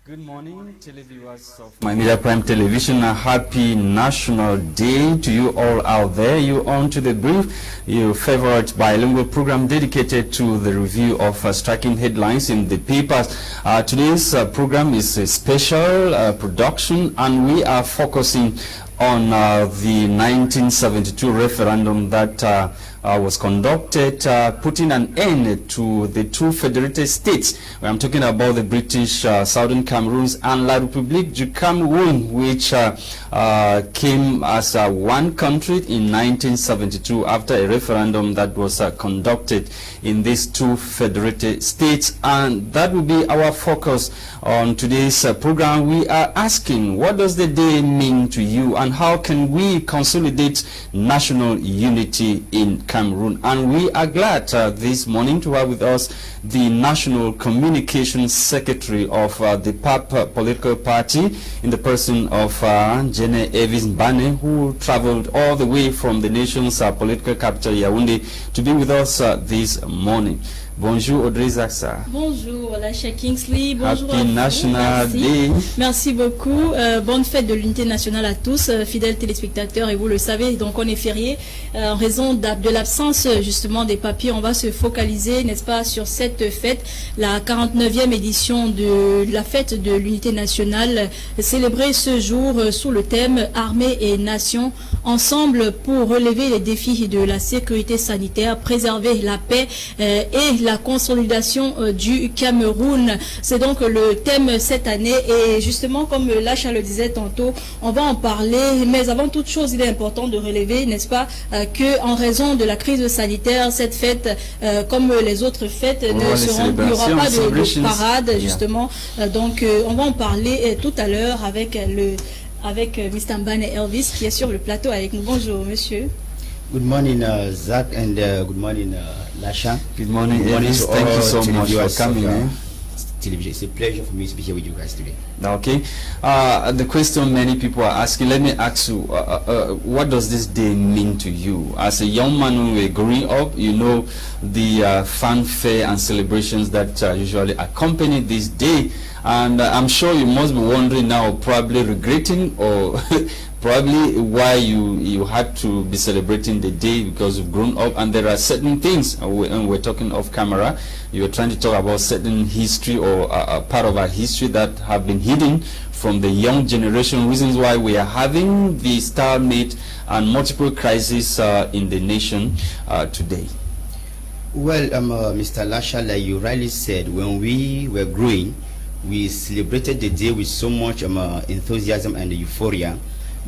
Good morning, televiewers of My Media Prime Television. A happy National Day to you all out there. You on to The Brief, your favorite bilingual program dedicated to the review of striking headlines in the papers. Today's program is a special production, and we are focusing on the 1972 referendum that was conducted, putting an end to the two federated states. I'm talking about the British Southern Cameroons and La République du Cameroun, which came as one country in 1972 after a referendum that was conducted in these two federated states. And that will be our focus on today's program. We are asking, what does the day mean to you, and how can we consolidate national unity in Cameroon? And we are glad this morning to have with us the National Communications Secretary of the PAP political party, in the person of Njine Elvis Baneh, who traveled all the way from the nation's political capital, Yaoundé, to be with us this morning. Bonjour Audrey, Zatsa. Bonjour Lasha Kingsley. Bonjour Happy National Day. Merci beaucoup. Bonne fête de l'unité nationale à tous, fidèles téléspectateurs. Et vous le savez, donc on est férié en raison de l'absence justement des papiers. On va se focaliser, n'est-ce pas, sur cette fête, la 49e édition de la fête de l'unité nationale, célébrée ce jour sous le thème Armée et Nation, ensemble pour relever les défis de la sécurité sanitaire, préserver la paix et la consolidation du Cameroun. C'est donc le thème cette année, et justement, comme Lasha le disait tantôt, on va en parler. Mais avant toute chose, il est important de relever, n'est-ce pas, que en raison de la crise sanitaire, cette fête, comme les autres fêtes, il n'y aura pas de parade, justement. Donc, on va en parler tout à l'heure avec Mr. Baneh Elvis, qui est sur le plateau avec nous. Bonjour, monsieur. Good morning, Zach, and good morning, Lasha. Good morning, Elvis. Thank you so much for coming in. Television. It's a pleasure for me to be here with you guys today. Okay. The question many people are asking, let me ask you, what does this day mean to you? As a young man who were growing up, you know the fanfare and celebrations that usually accompany this day. And I'm sure you must be wondering now, probably regretting or probably why you had to be celebrating the day, because you've grown up and there are certain things, and we're talking off camera, you're trying to talk about certain history or a part of our history that have been hidden from the young generation, reasons why we are having the stalemate and multiple crises in the nation today. Well, Mr. Lasha, like you rightly said, when we were growing, we celebrated the day with so much enthusiasm and euphoria.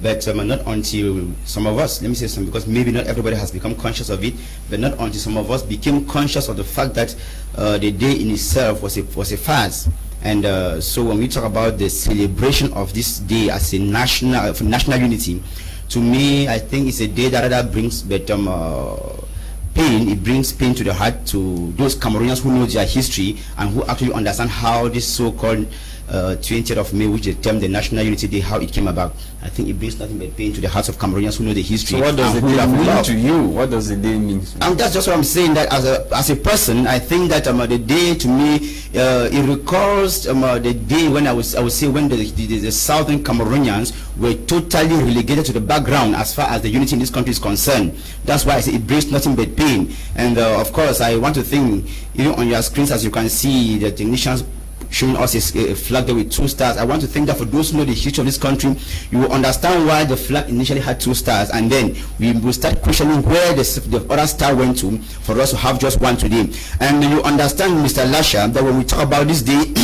But not until some of us, let me say some, because maybe not everybody has become conscious of it, but not until some of us became conscious of the fact that the day in itself was a farce. And so when we talk about the celebration of this day as a national unity, to me, I think it's a day that rather brings pain. It brings pain to the heart to those Cameroonians who know their history and who actually understand how this so-called 20th of May, which they term the National Unity Day, how it came about. I think it brings nothing but pain to the hearts of Cameroonians who know the history. So what does the day mean to you? What does the day mean to you? And that's just what I'm saying, that as a person, I think that the day to me, it recalls the day when I would say when the Southern Cameroonians were totally relegated to the background as far as the unity in this country is concerned. That's why I say it brings nothing but pain. And of course, I want to think, even on your screens, as you can see, the technicians showing us a flag there with 2 stars. I want to think that for those who know the history of this country, you will understand why the flag initially had 2 stars, and then we will start questioning where the other star went to for us to have just one today. And you understand, Mr. Lasha, that when we talk about this day,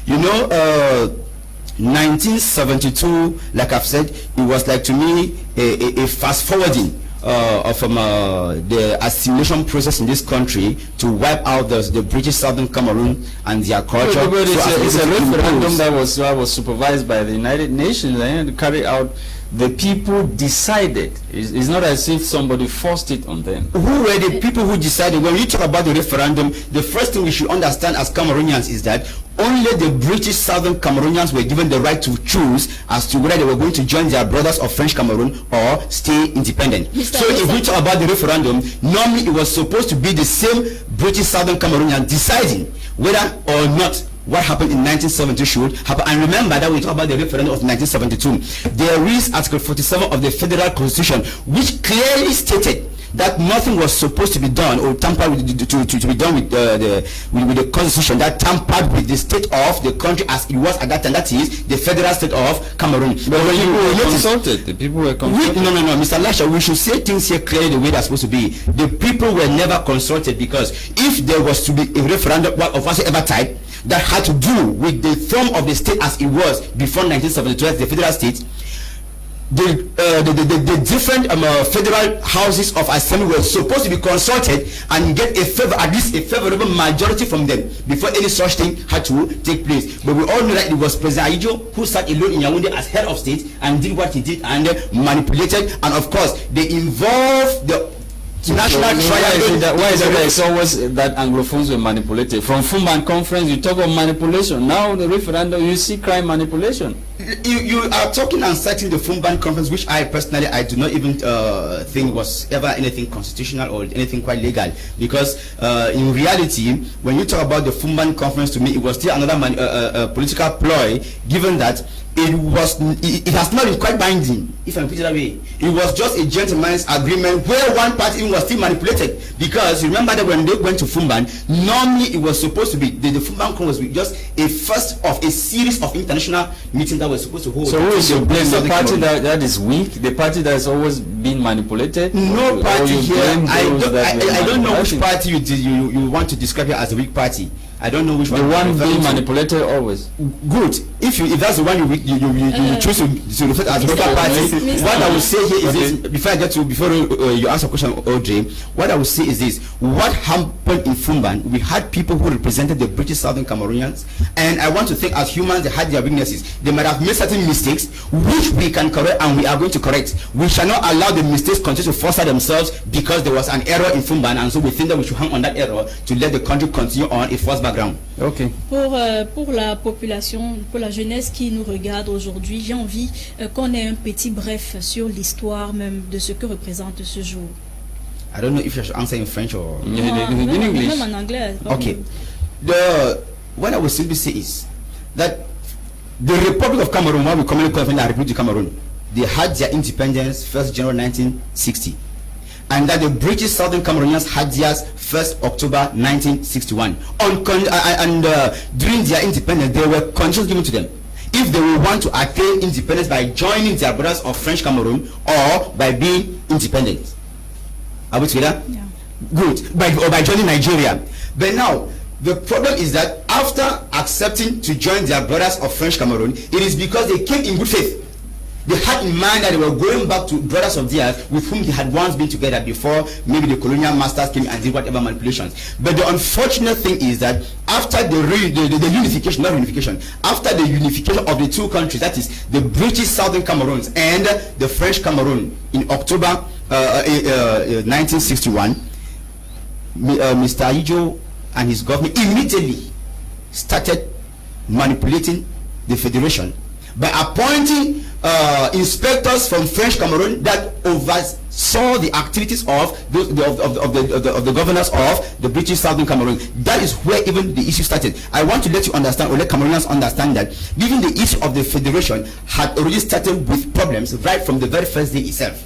you know, 1972, like I've said, it was like, to me, a fast forwarding of the assimilation process in this country to wipe out the British Southern Cameroon and their culture. But it's a referendum that was supervised by the United Nations and to carry out. The people decided. It's not as if somebody forced it on them. Who were the people who decided? When you talk about the referendum, the first thing we should understand as Cameroonians is that only the British Southern Cameroonians were given the right to choose as to whether they were going to join their brothers of French Cameroon or stay independent. So if we talk about the referendum, normally it was supposed to be the same British Southern Cameroonians deciding whether or not what happened in 1970 should happen. And remember that we talk about the referendum of 1972. There is Article 47 of the Federal Constitution, which clearly stated that nothing was supposed to be done or tampered with to be done with the constitution that tampered with the state of the country as it was at that time. That is the federal state of Cameroon. But when you were consulted, the people were consulted. No, Mr. Lasha, we should say things here clearly the way they're supposed to be. The people were never consulted, because if there was to be a referendum of whatsoever type that had to do with the form of the state as it was before 1972 as the federal state, the different federal houses of assembly were supposed to be consulted and get at least a favorable majority from them before any such thing had to take place. But we all know that it was President Ayijo who sat alone in Yaoundé as head of state and did what he did and manipulated, and of course they involved the national trial. Why is it that it's always that Anglophones were manipulated? From Fumban conference you talk of manipulation. Now the referendum you see crime manipulation. You are talking and citing the Fumban conference, which I personally do not even think was ever anything constitutional or anything quite legal, because in reality when you talk about the Fumban conference, to me it was still another political ploy, given that it has not been quite binding, if I put it that way. It was just a gentleman's agreement where one party even was still manipulated, because remember that when they went to Fumban, normally it was supposed to be the Fumban conference was just a first of a series of international meetings that were supposed to hold. So who is to blame? The party that is weak, the party that has always been manipulated? No party here. I don't know which party you want to describe here as a weak party. I don't know which one. The one being manipulated always. Good. If that's the one you choose to refer to as a local party. What I will say here is this. Before you ask a question, Audrey, what I will say is this: what happened in Fumban? We had people who represented the British Southern Cameroonians, and I want to think as humans they had their weaknesses. They might have made certain mistakes, which we can correct, and we are going to correct. We shall not allow the mistakes continue to foster themselves because there was an error in Fumban, and so we think that we should hang on that error to let the country continue on its first background. Okay. Pour la population, pour la jeunesse qui nous regarde aujourd'hui, j'ai envie qu'on ait un petit bref sur l'histoire même de ce que représente ce jour. I don't know if you should answer in French or in English. Même en anglais. Okay. What I will simply say is that the Republic of Cameroon, what we commonly call the Republic of Cameroon, they had their independence 1st January 1960. And that the British Southern Cameroonians had theirs 1st October 1961. During their independence, there were conditions given to them. If they would want to attain independence by joining their brothers of French Cameroon or by being independent. Are we together? Yeah. Good. Or by joining Nigeria. But now, the problem is that after accepting to join their brothers of French Cameroon, it is because they came in good faith. They had in mind that they were going back to brothers of theirs with whom they had once been together before maybe the colonial masters came and did whatever manipulations. But the unfortunate thing is that after the unification, after the unification of the two countries, that is the British Southern Cameroons and the French Cameroon in October 1961, Mr. Ayijo and his government immediately started manipulating the federation by appointing inspectors from French Cameroon that oversaw the activities of the governors of the British Southern Cameroon. That is where even the issue started. I want to let you understand, or let Cameroonians understand, that even the issue of the federation had already started with problems right from the very first day itself.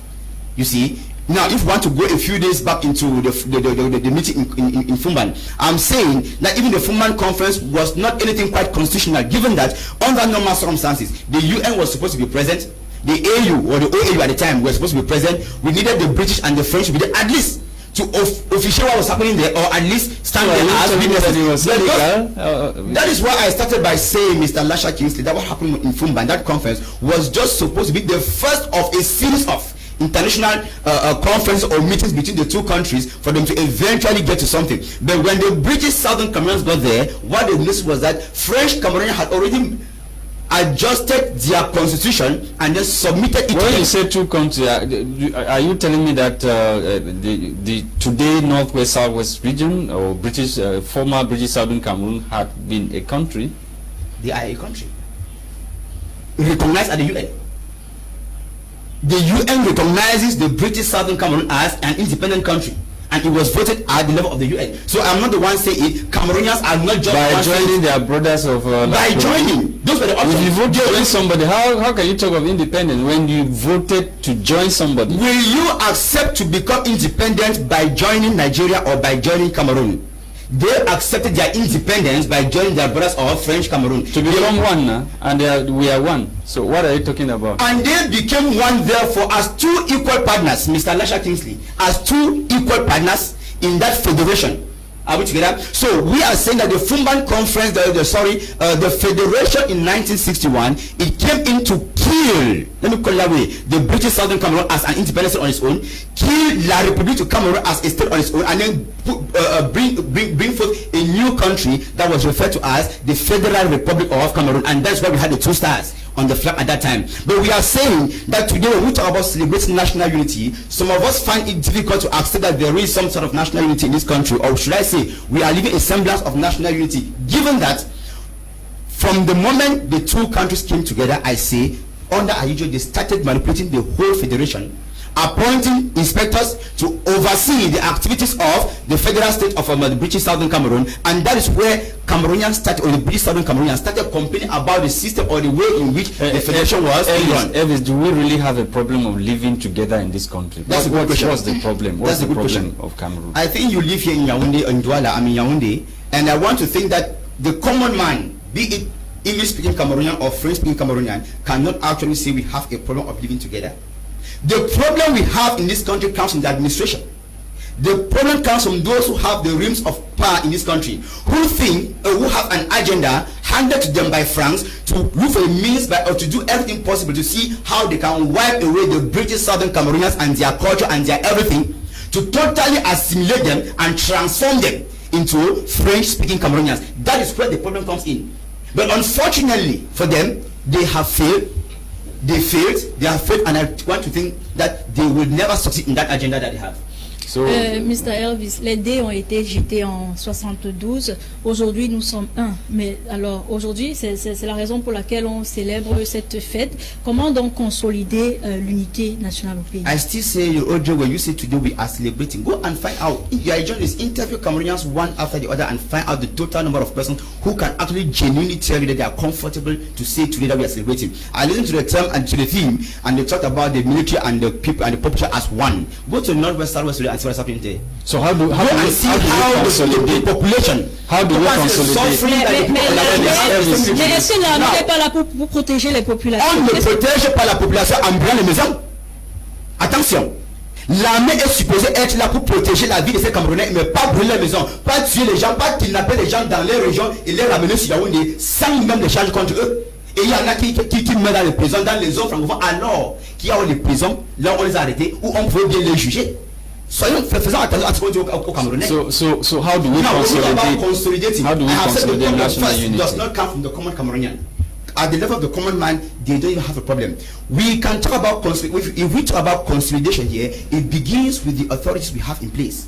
You see. Now, if you want to go a few days back into the meeting in Fumban, I'm saying that even the Fumban conference was not anything quite constitutional, given that under normal circumstances, the UN was supposed to be present, the AU or the OAU at the time were supposed to be present. We needed the British and the French to be there at least to officiate what was happening there, or at least stand there as witnesses. That is why I started by saying, Mr. Lasha Kingsley, that what happened in Fumban, that conference, was just supposed to be the first of a series of international conference or meetings between the two countries for them to eventually get to something. But when the British Southern Cameroonians got there, what they missed was that French Cameroon had already adjusted their constitution and then submitted it. When you say two countries, are you telling me that the today Northwest Southwest region or former British Southern Cameroon had been a country? They are a country recognized at the UN. The UN recognizes the British Southern Cameroon as an independent country. and it was voted at the level of the UN. So I'm not the one saying it. Cameroonians are not just by joining their brothers of by joining. Those were the options. If you vote to join somebody, how can you talk of independence when you voted to join somebody? Will you accept to become independent by joining Nigeria or by joining Cameroon? They accepted their independence by joining their brothers of French Cameroon. To become one, and we are one. So what are you talking about? And they became one, therefore, as two equal partners, Mr. Lasha Kingsley, as two equal partners in that federation. Are we together? So we are saying that the Fumban Conference, the federation in 1961, it came in to kill, let me call it that way, the British Southern Cameroon as an independent state on its own, kill La République du Cameroon as a state on its own, and then bring forth a new country that was referred to as the Federal Republic of Cameroon, and that's why we had the 2 stars on the flag at that time. But we are saying that today when we talk about celebrating national unity, some of us find it difficult to accept that there is some sort of national unity in this country, or should I say we are living a semblance of national unity, given that from the moment the 2 countries came together, I say under Ayijo they started manipulating the whole federation, appointing inspectors to oversee the activities of the federal state of the British Southern Cameroon, and that is where Cameroonians started, or the British Southern Cameroonians started complaining about the system or the way in which the federation was run. Elvis, do we really have a problem of living together in this country? That's a good question. What's the problem? What's That's the a good problem question of Cameroon? I think you live here in Yaoundé, in Douala, I'm in Yaoundé, and I want to think that the common man, be it English-speaking Cameroonian or French-speaking Cameroonian, cannot actually say we have a problem of living together. The problem we have in this country comes from the administration. The problem comes from those who have the reins of power in this country, who think, who have an agenda handed to them by France to look for a means or to do everything possible to see how they can wipe away the British Southern Cameroonians and their culture and their everything, to totally assimilate them and transform them into French-speaking Cameroonians. That is where the problem comes in. But unfortunately for them, they have failed. They have failed, and I want to think that they will never succeed in that agenda that they have. So, Mr. Elvis, les dés ont été jetés en 72. Aujourd'hui, nous sommes un. Mais alors, aujourd'hui, c'est la raison pour laquelle on célèbre cette fête. Comment donc consolider l'unité nationale au pays? I still say, Audrey, when you say today we are celebrating, go and find out. You are journalists, interview Cameroonians one after the other and find out the total number of persons who can actually genuinely tell you that they are comfortable to say today that we are celebrating. I listened to the term and to the theme, and they talked about the military and the people and the population as one. Go to Northwest, Southwest, and see what's happening there. So how do we consolidate the population? How do we consolidate? Mais est-ce que l'armée n'est pas là pour protéger les populations? On ne protège pas la population en brûlant les maisons. Attention, l'armée est supposée être là pour protéger la vie de ces Camerounais, mais pas brûler les maisons, pas tuer les gens, pas kidnapper les gens dans les régions et les ramener sur Yaoundé sans même les charges contre eux. Et il y en a qui meurent dans les prisons, dans les zones francophones, alors qu'il y a des prisons, là on les a arrêtés, où on pouvait bien les juger. Faisons attention à ce qu'on dit au Camerounais. So how do we consolidate? How do we consolidate national unity? Does not come from the common Cameroonian. At the level of the common man, they don't even have a problem. We can talk about if we talk about consolidation here, it begins with the authorities we have in place.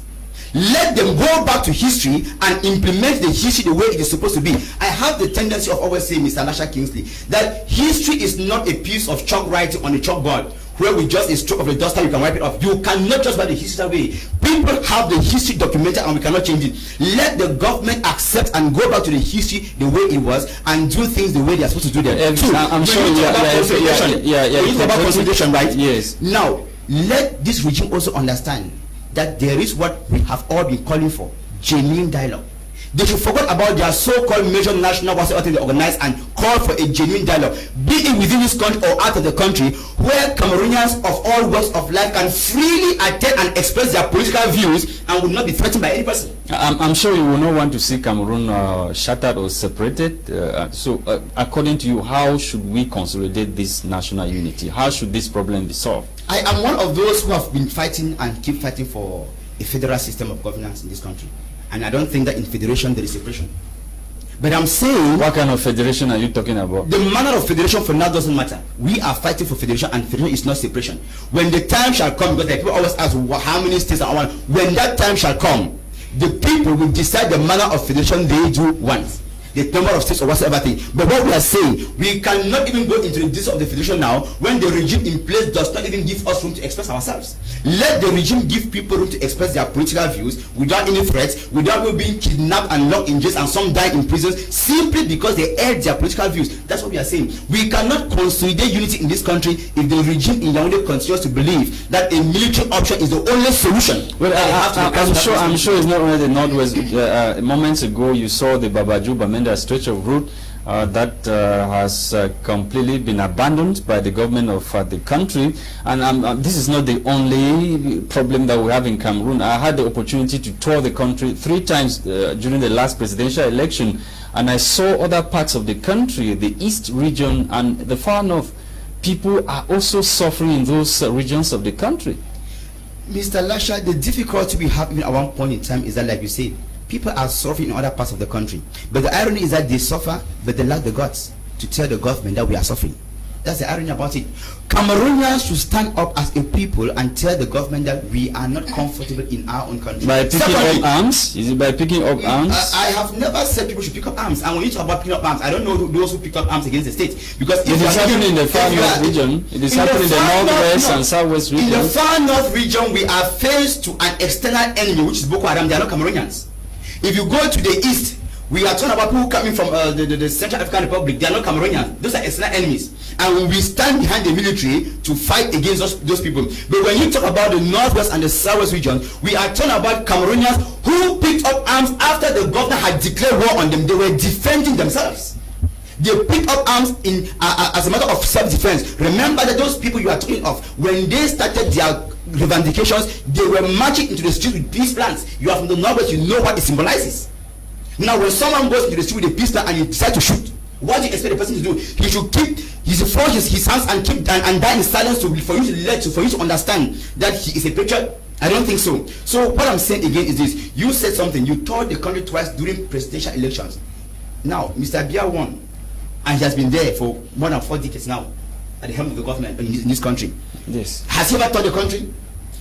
Let them go back to history and implement the history the way it is supposed to be. I have the tendency of always saying, Mr. Lasha Kingsley, that history is not a piece of chalk writing on a chalkboard where we just a stroke of the duster you can wipe it off. You cannot just write the history that way. People have the history documented and we cannot change it. Let the government accept and go back to the history the way it was and do things the way they are supposed to do them. I'm sure you talk about consolidation, right? Yes. Now, let this regime also understand that there is what we have all been calling for, genuine dialogue. They should forget about their so-called major national whatsoever they organize and call for a genuine dialogue, be it within this country or out of the country, where Cameroonians of all walks of life can freely attend and express their political views and will not be threatened by any person. I'm sure you will not want to see Cameroon shattered or separated. So according to you, how should we consolidate this national unity? How should this problem be solved? I am one of those who have been fighting and keep fighting for a federal system of governance in this country. And I don't think that in federation there is separation. But I'm saying... What kind of federation are you talking about? The manner of federation for now doesn't matter. We are fighting for federation, and federation is not separation. When the time shall come, because people always ask how many states are one. When that time shall come, the people will decide the manner of federation they do want. the number of states or whatever thing. But what we are saying, we cannot even go into the details of the federation now when the regime in place does not even give us room to express ourselves. Let the regime give people room to express their political views without any threats, without people being kidnapped and locked in jails, and some die in prisons simply because they aired their political views. That's what we are saying. We cannot consolidate unity in this country if the regime in Yaoundé continues to believe that a military option is the only solution. Well, I'm sure it's not only the Northwest. Moments ago, you saw the Babaju-Bamenda stretch of route that has completely been abandoned by the government of the country. And this is not the only problem that we have in Cameroon. I had the opportunity to tour the country 3 times during the last presidential election, and I saw other parts of the country, the East region and the far north. People are also suffering in those regions of the country. Mr. Lasha, the difficulty we have even at one point in time is that, like you say, people are suffering in other parts of the country. But the irony is that they suffer, but they lack the guts to tell the government that we are suffering. That's the irony about it. Cameroonians should stand up as a people and tell the government that we are not comfortable in our own country. By picking up arms? Is it by picking up arms? I have never said people should pick up arms. And when you talk about picking up arms, I don't know those who picked up arms against the state. Because it is happening in the far north region. It is happening in the northwest and southwest region. In the far north region, we are faced to an external enemy, which is Boko Haram. They are not Cameroonians. If you go to the east, we are talking about people coming from the Central African Republic. They are not Cameroonians. Those are external enemies. And we stand behind the military to fight against those people. But when you talk about the northwest and the southwest region, we are talking about Cameroonians who picked up arms after the governor had declared war on them. They were defending themselves. They picked up arms as a matter of self-defense. Remember that those people you are talking of, when they started their revendications, they were marching into the street with peace plans. You are from the northwest, you know what it symbolizes. Now, when someone goes into the street with a peace plan and you decide to shoot, what do you expect the person to do? He should keep his hands and keep and die in silence for you to understand that he is a patriot. I don't think so. So what I'm saying again is this: you said something. You told the country twice during presidential elections. Now, Mr. Biya won, and he has been there for more than 4 decades now at the helm of the government in this country. Yes. Has he ever told the country?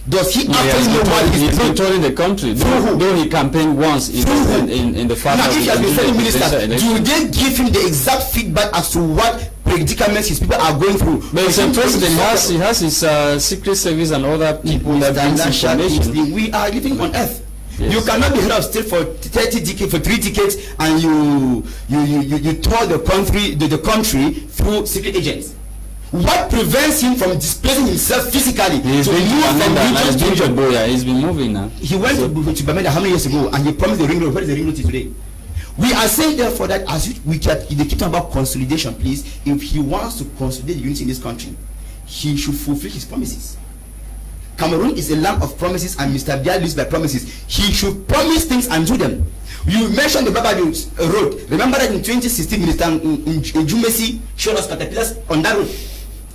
Does he actually know what he's been touring the country? Though he campaigned once in the far north. Now, if he has been telling ministers, do they give him the exact feedback as to what predicaments his people are going through? But he's a president. He has his secret service and other people that brings information. We are living on earth. Yes. You cannot be head of state for 30 decades, for 3 decades, and you tour the country through secret agents. What prevents him from displacing himself physically He's to move from region to region? He's been moving now. He went to Baneh how many years ago, and he promised the ring road. Where is the ring road today? We are saying therefore that they keep talking about consolidation, please. If he wants to consolidate the unity in this country, he should fulfill his promises. Cameroon is a land of promises, and Mr. Biya lives by promises. He should promise things and do them. You mentioned the Babaju road. Remember that in 2016, Minister Njine showed us caterpillars on that road.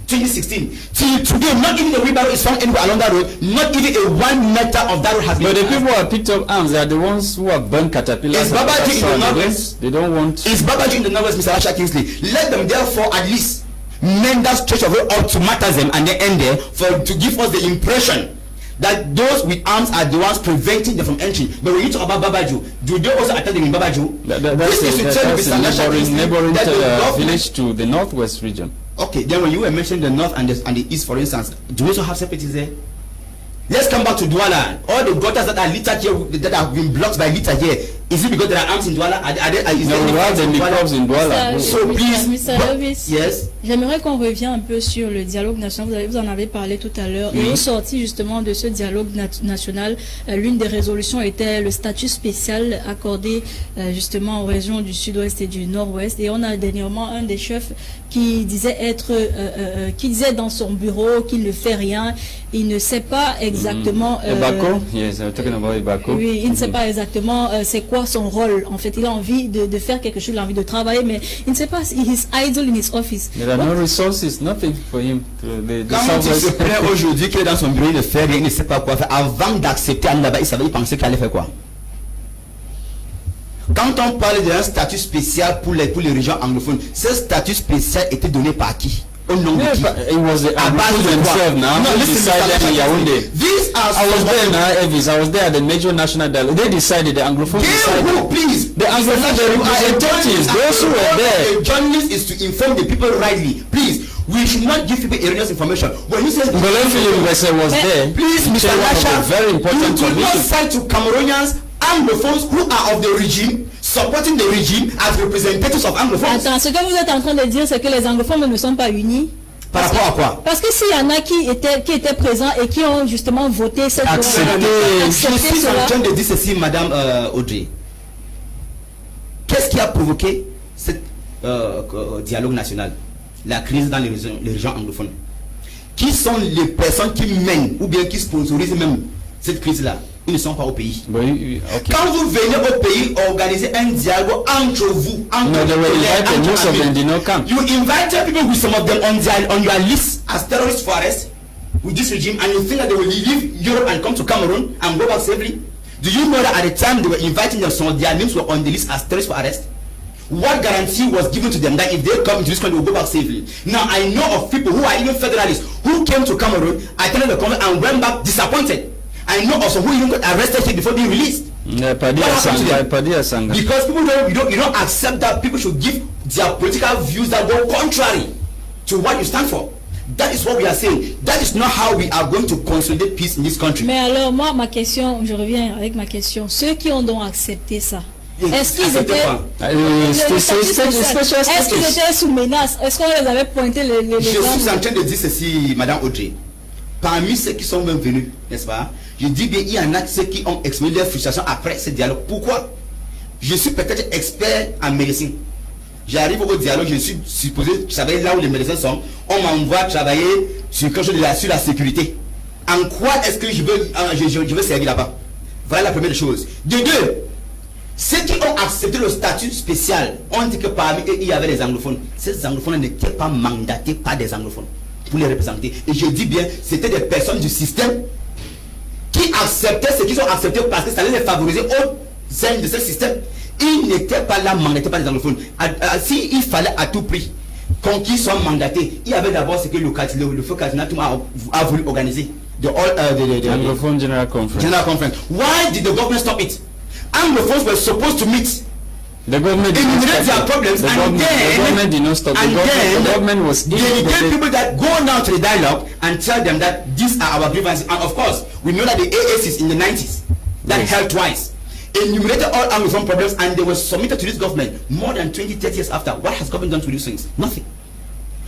2016. Till today, not even a wheelbarrow is found anywhere along that road. Not even a 1 meter of that road has been. But the people who have picked up arms, they are the ones who have burned caterpillars. Is Babaju in the northwest? They don't want. Is Babaju in the northwest, Mr. Lasha Kingsley? Let them therefore at least mend that stretch of road up to Matazem and then end there to give us the impression that those with arms are the ones preventing them from entering. But when you talk about Babaju, do they also attack them in Babaju? That's a neighboring village to the northwest region. Okay, then when you were mentioning the north and the east, for instance, do we also have separatists there? Let's come back to Douala. All the gutters that are littered here, that have been blocked by litter here, is it because there are arms in Douala? No, we have the niqabs in Douala. So please, Mr. Elvis, yes. J'aimerais qu'on revienne un peu sur le dialogue national. Vous en avez parlé tout à l'heure. Et au sorti justement de ce dialogue national, l'une des résolutions était le statut spécial accordé justement aux régions du sud-ouest et du nord-ouest. Et on a dernièrement un des chefs qui disait qui disait dans son bureau qu'il ne fait rien. Il ne sait pas exactement. Bako? Yes, I'm talking about Bako. Oui, il ne sait pas exactement c'est quoi son rôle. En fait, il a envie de faire quelque chose, il a envie de travailler, mais il ne sait pas. He's idle in his office. There are no resources, nothing for him. Quand il se plaint aujourd'hui qu'il est dans son bureau, il ne fait rien, il ne sait pas quoi faire. Avant d'accepter aller là-bas, il pensait qu'il allait faire quoi? Quand on parle d'un statut spécial pour les régions anglophones, ce statut spécial était donné par qui? Au nom de qui? It was the Anglophone themselves now. No, Who listen, decided in Yaoundé. These are I was there now, Elvis. I was there at the major national dialogue. They decided, the Anglophone decided. Who, please? The Anglophone, the representatives, those who were there. A journalist is to inform the people rightly. Please, we should not give people erroneous information. When you say Ngolé Philippe was there. Please, Mr. Lasha, very important you do not commission. side to Cameroonians, Anglophones who are of the regime, supporting the regime as representatives of Anglophones. Attends, ce que vous êtes en train de dire, c'est que les anglophones ne sont pas unis. Par rapport à quoi? Parce que s'il y en a qui étaient présents et qui ont justement voté cette loi, Je suis en train de dire ceci, Madame Audrey. Qu'est-ce qui a provoqué ce dialogue national, la crise dans les régions anglophones? Qui sont les personnes qui mènent ou bien qui sponsorisent même cette crise-là? Ils ne sont pas au pays. Okay. Quand vous venez au pays organiser un dialogue entre vous, most of them did not come. You invited people with some of them on your list as terrorists for arrest with this regime, and you think that they will leave Europe and come to Cameroon and go back safely? Do you know that at the time they were inviting them, some of their names were on the list as terrorists for arrest? What guarantee was given to them that if they come to this country, they will go back safely? Now I know of people who are even federalists who came to Cameroon, attended the conference, and went back disappointed. I know also who even got arrested here before being released. Yeah, because people you don't accept that people should give their political views that go contrary to what you stand for. That is what we are saying. That is not how we are going to consolidate peace in this country. Mais alors moi ma question, je reviens avec ma question. Ceux qui ont donc accepté ça, est-ce qu'ils étaient sous menace? Est-ce qu'on les avait pointé les Je suis en train de dire ceci, Madame Audrey. Parmi ceux qui sont même venus, n'est-ce pas? Je dis bien, il y en a ceux qui ont exprimé leur frustration après ce dialogue. Pourquoi? Je suis peut-être expert en médecine. J'arrive au dialogue, je suis supposé travailler là où les médecins sont. On m'envoie travailler sur quelque chose sur la sécurité. En quoi est-ce que je veux servir là-bas? Voilà la première chose. De deux, ceux qui ont accepté le statut spécial ont dit que parmi eux, il y avait des anglophones. Ces anglophones n'étaient pas mandatés par des anglophones pour les représenter. Et je dis bien, c'était des personnes du système qui acceptaient ce qu'ils ont accepté parce que ça allait les favoriser au sein de ce système. Ils n'étaient pas là mandatés par les anglophones. S'il fallait à tout prix qu'ils soient mandatés, il y avait d'abord ce que le feu cardinal a voulu organiser. The Anglophone General Conference. Why did the government stop it? Anglophones were supposed to meet. The government did not stop their problems, the government did not stop. The government was dedicated people that go now to the dialogue and tell them that these are our grievances. And of course, we know that the AACs in the 90s that held twice enumerated all Anglophone problems, and they were submitted to this government more than 20-30 years after. What has government done to these things? Nothing.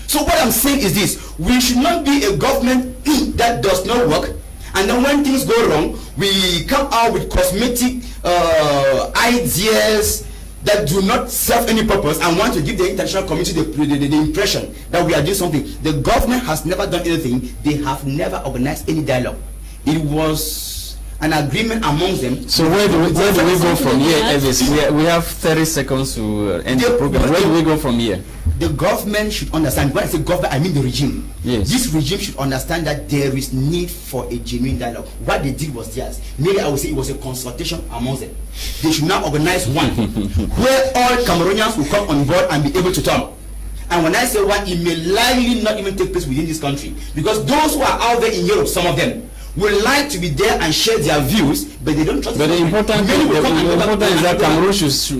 So what I'm saying is this: we should not be a government that does not work, and then when things go wrong, we come out with cosmetic ideas that do not serve any purpose and want to give the international community the impression that we are doing something. The government has never done anything. They have never organized any dialogue. It was an agreement amongst them. So where do we go from here, Elvis? We have 30 seconds to end the program. Where do we go from here? The government should understand. When I say government, I mean the regime. Yes. This regime should understand that there is need for a genuine dialogue. What they did was theirs. Maybe I would say it was a consultation amongst them. They should now organize one where all Cameroonians will come on board and be able to talk. And when I say one, it may likely not even take place within this country, because those who are out there in Europe, some of them would like to be there and share their views, but they don't trust. But the important is that Cameroon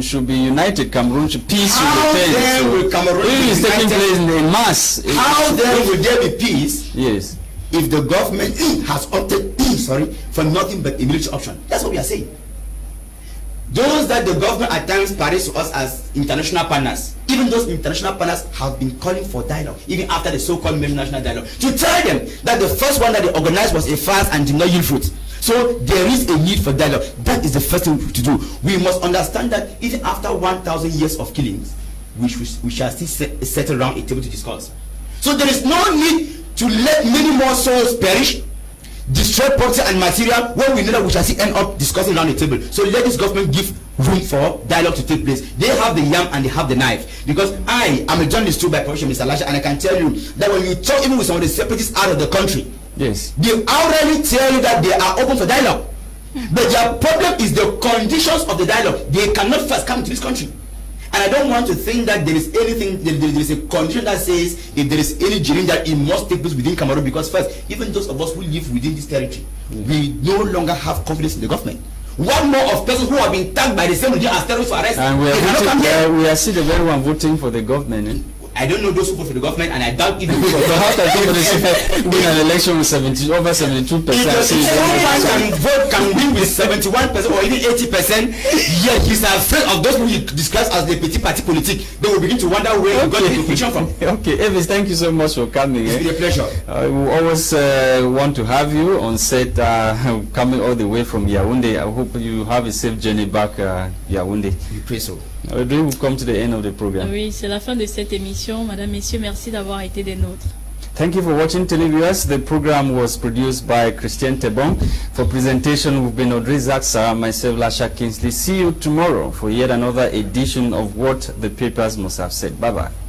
should be united. Cameroon should peace How then will Cameroon be is taking united? place in a mass. How then will there be peace? Yes. If the government has opted for nothing but a military option. That's what we are saying. Those that the government at times parades to us as international partners, even those international partners have been calling for dialogue, even after the so-called national dialogue, to tell them that the first one that they organized was a farce and did not yield fruit. So there is a need for dialogue. That is the first thing to do. We must understand that even after 1,000 years of killings, we shall still settle around a table to discuss. So there is no need to let many more souls perish, destroy property and material, when we know that we shall see end up discussing around the table. So let this government give room for dialogue to take place. They have the yam and they have the knife. Because I am a journalist too by profession, Mr. Lasha, and I can tell you that when you talk even with some of the separatists out of the country, yes, they already tell you that they are open for dialogue. But their problem is the conditions of the dialogue. They cannot first come to this country. And I don't want to think that there is anything, there is a condition that says if there is any drilling that it must take place within Cameroon, because first, even those of us who live within this territory, we no longer have confidence in the government. One more of persons who have been tagged by the same regime as terrorists for arrest. And we are still the very one voting for the government. Eh? I don't know those who vote for the government, and I doubt if they vote for the how can somebody win an election with over 72%? If someone can win with 71% or even 80%, yet he's afraid of those who he describes as the petit parti politique. They will begin to wonder where he got the information from. Okay, Elvis, thank you so much for coming. It's been a pleasure. We always want to have you on set, coming all the way from Yaoundé. I hope you have a safe journey back Yaoundé. We pray so. Audrey, we've come to the end of the program. Oui, c'est la fin de cette émission. Madame, Messieurs, merci d'avoir été des nôtres. Thank you for watching televiewers. The program was produced by Christain Tebong. For presentation, we've been Audrey, Zatsa, and myself, Lasha Kingsley. See you tomorrow for yet another edition of What the Papers Must Have Said. Bye-bye.